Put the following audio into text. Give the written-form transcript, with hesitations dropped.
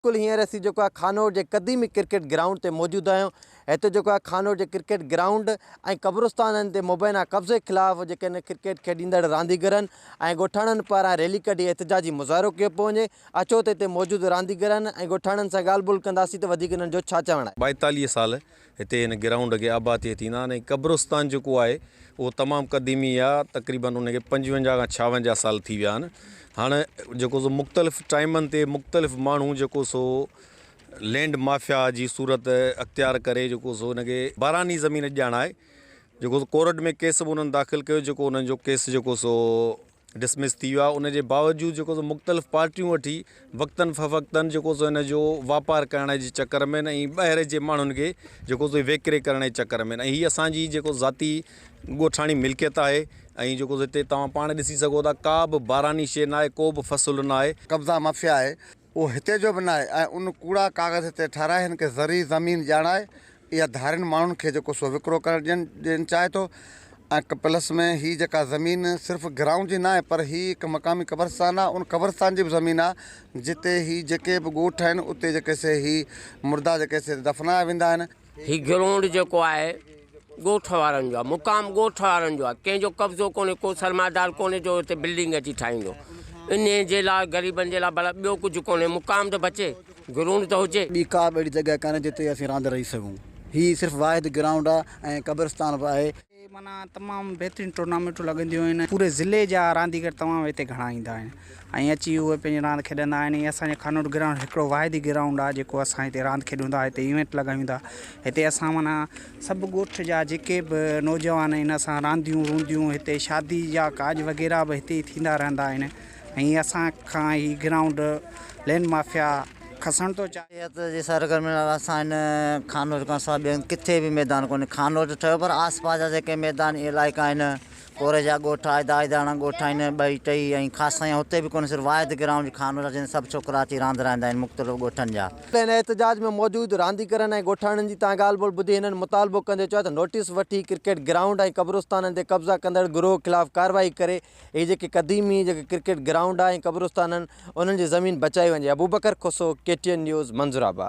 बिल्कुल हींअर असीं जेको आहे खानोर जे क़दीमी क्रिकेट ग्राउंड ते मौजूदु आहियूं। हिते जेको आहे खानोर जे क्रिकेट ग्राउंड ऐं क़ब्रिस्ताननि ते मुबैना कब्ज़े ख़िलाफ़ु जेके आहिनि क्रिकेट खेॾींदड़ रांदीगरनि ऐं ॻोठाणनि पारां रैली कढी एहतिजाजी मुज़ाहिरो कयो पियो वञे। अचो त हिते मौजूदु रांदीगरनि ऐं ॻोठाणनि सां ॻाल्हि ॿोल कंदासीं त वधीक हिननि जो छा चवणु आहे। 42 साल हिते हिन ग्राउंड खे आबाद थिए थींदा आहिनि ऐं क़ब्रिस्तान जेको आहे उहो तमामु क़दीमी आहे। तक़रीबन उनखे 55 खां 56 साल थी विया आहिनि। हाणे जेको सो मुख़्तलिफ़ टाइमनि ते मुख़्तलिफ़ माण्हू जेको सो लैंड माफ़िया जी सूरत अख़्तियार करे जेको सो हुनखे बारानी ज़मीन ॼाण आहे। जेको कोर्ट में केस बि उन्हनि दाख़िल कयो, जेको उन्हनि जो केस जेको सो डिसमिस थी वियो आहे। उनजे बावजूदि जेको सो मुख़्तलिफ़ पार्टियूं वठी वक़्तनि फ़वक़्तनि जेको सो हिन जो वापारु करण जे चकर में ऐं ॿाहिरि जे माण्हुनि खे जेको सो वेकिरे करण जे चकर में ऐं हीअ असांजी जेको ज़ाती ॻोठाणी मिल्कियत आहे। ऐं जेको हिते तव्हां पाण ॾिसी सघो था, का बि बारानी शइ न आहे, को बि फ़सुलु न आहे। कब्ज़ा माफ़िया आहे उहो हिते जो बि न आहे ऐं उन कूड़ा कागज़ हिते ठाराए हिन खे ज़री ज़मीन ॼाणाए इहा धारियुनि माण्हुनि खे जेको सो विकिरो करणु ॾियणु चाहे थो। ऐं प्लस में हीअ जेका ज़मीन सिर्फ़ु ग्राउंड जी न आहे, पर हीअ हिकु मक़ामी क़ब्रस्तान आहे। उन क़ब्रस्तान जी बि ज़मीन आहे जिते हीअ जेके बि ॻोठ आहिनि उते जेके से हीअ मुर्दा जेके से दफ़नाया वेंदा आहिनि। हीअ ग्राउंड जेको आहे ॻोठ वारनि जो आहे, मुक़ाम ॻोठ वारनि जो आहे, कंहिंजो कब्ज़ो कोन्हे, को सरमादार कोन्हे जो हिते बिल्डिंग अची ठाहींदो। इन जे लाइ ग़रीबनि जे लाइ भला ॿियो कुझु कोन्हे, मुक़ाम त बचे, ग्राउंड त हुजे। ॿी का बि अहिड़ी जॻह कान्हे जिते असीं रांदि रही सघूं। हीअ सिर्फ़ु वाहिद ग्राउंड आहे ऐं क़ब्रिस्तान बि आहे। माना तमामु बहितरीनु टूर्नामेंटूं लॻंदियूं आहिनि। पूरे ज़िले जा रांदीगर तमामु हिते घणा ईंदा आहिनि ऐं अची उहे पंहिंजी रांदि खेॾंदा आहिनि। असांजे खानोर ग्राउंड हिकिड़ो वाहिदी ग्राउंड आहे जेको असां हिते रांदि खेॾूं था, हिते इवेंट लॻायूं था। हिते असां माना सभु ॻोठ जा जेके बि नौजवान आहिनि असां रांदियूं रूंदियूं, हिते शादी जा काज वग़ैरह बि हिते थींदा रहंदा आहिनि। ऐं असांखां हीअ ग्राउंड लैंड माफ़िया खसण थो चाहे। जी सरगर्मी असां हिन खानोर खां सवाइ ॿियनि किथे बि मैदान कोन्हे। खानोर त ठहियो पर आस पास जा जेके मैदान इलाइक़ा आहिनि, कोरे जा ॻोठ आहे, दाइदाणा ॻोठ आहिनि, ॿई टई ऐं ख़ासि ताईं हुते बि कोन्हे। सिर्फ़ु वाहिद ग्राउंड खानोर आहे जिन सभु छोकिरा अची रांदि रहंदा आहिनि मुख़्तलिफ़ ॻोठनि जा। हिन एहतिजाज में मौजूदु रांदीगरनि ऐं ॻोठाणनि जी तव्हां ॻाल्हि ॿोल ॿुधी हिननि मुतालबो कंदे चयो त नोटिस वठी क्रिकेट ग्राउंड ऐं क़ब्रिस्ताननि ते कब्ज़ा कंदड़ गिरोह ख़िलाफ़ु कार्रवाई करे इहे जेके क़दीमी जेके क्रिकेट ग्राउंड आहे ऐं क़ब्रिस्ताननि उन्हनि जी ज़मीन बचाई वञे। Abubakar Khuso, KTN news, मंज़ूराबाद।